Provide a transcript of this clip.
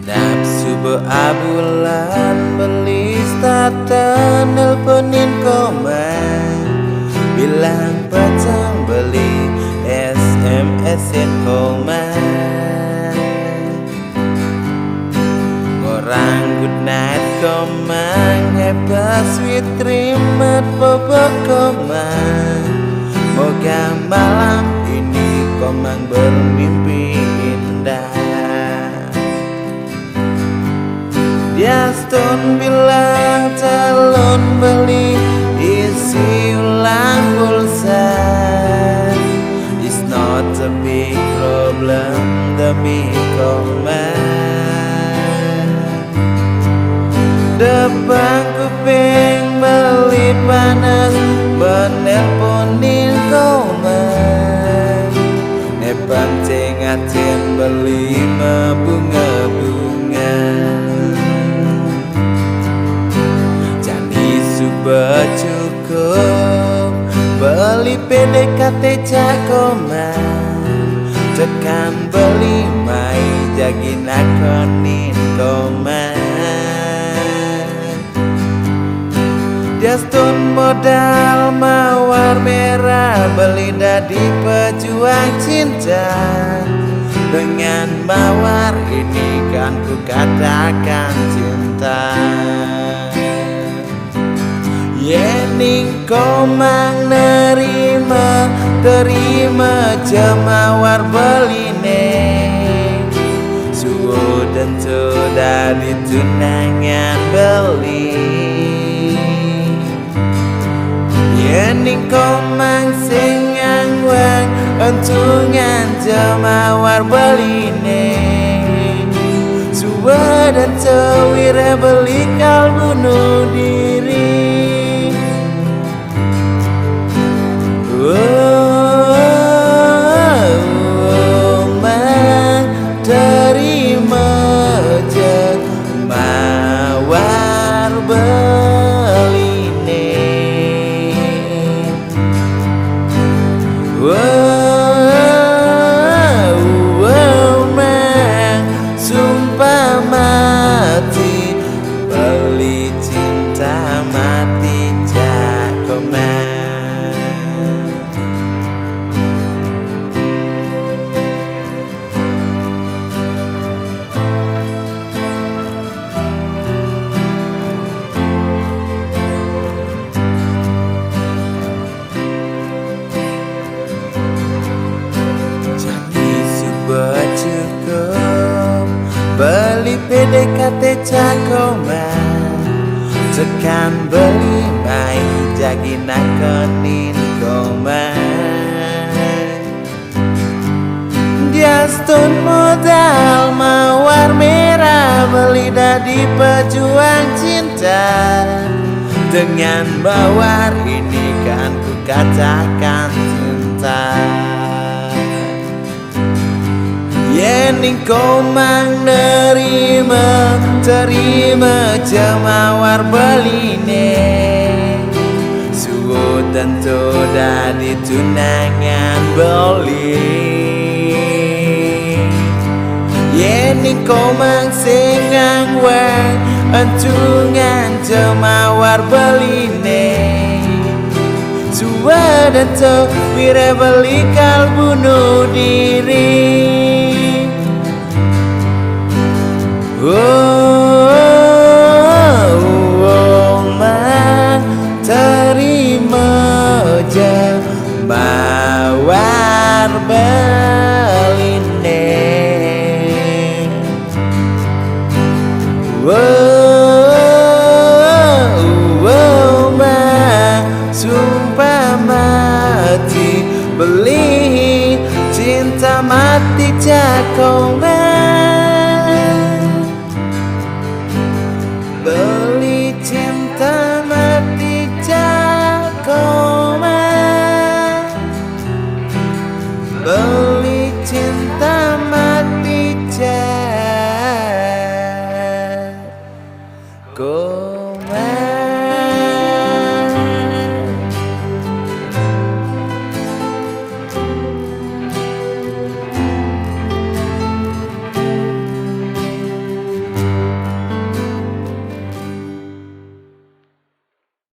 Nafsu beabulan beli starter nelponin komen, bilang pacang beli SMS-in komen. Orang good night komen, happy sweet dream bobo komen. Moga malam ini komang bermimpi indah. Dia stone bilang calon beli isi ulang pulsa. It's not a big problem demi komen. Depan kuping beli panas menelponin komen. Nepan cengatin beli bunga-bunga. Cukup beli PDKT cakoman, tekan beli mai jagi nakonin koman. Justun modal mawar merah, beli dadi pejuang cinta. Dengan mawar ini kan ku katakan cinta. Yening komang nerima, terima jemawar beline. Suwo dan dari tunangan beli. Yening komang singang wang, entungan jemawar beline. Suwo dan wira beli kal bunuh diri. Sumpah mati beli cinta mati cakoman. Cukup beli PDKT cakoman, tekan beli mai jagi nakonin koman. Dia stone modal mawar merah, beli dadi pejuang cinta. Dengan mawar ini kan ku katakan cinta. Yening komang nerima, terima jemawar beline. Suwo tentu dari tunangan beli. Yening komang singang wang, entungan jemawar beline. Suwo tentu wira beli kal bunuh diri. Terima jemawar beline. Sumpah mati beli cinta mati cakoman. Beli cinta mati cakoman. Beli cinta mati cakoman.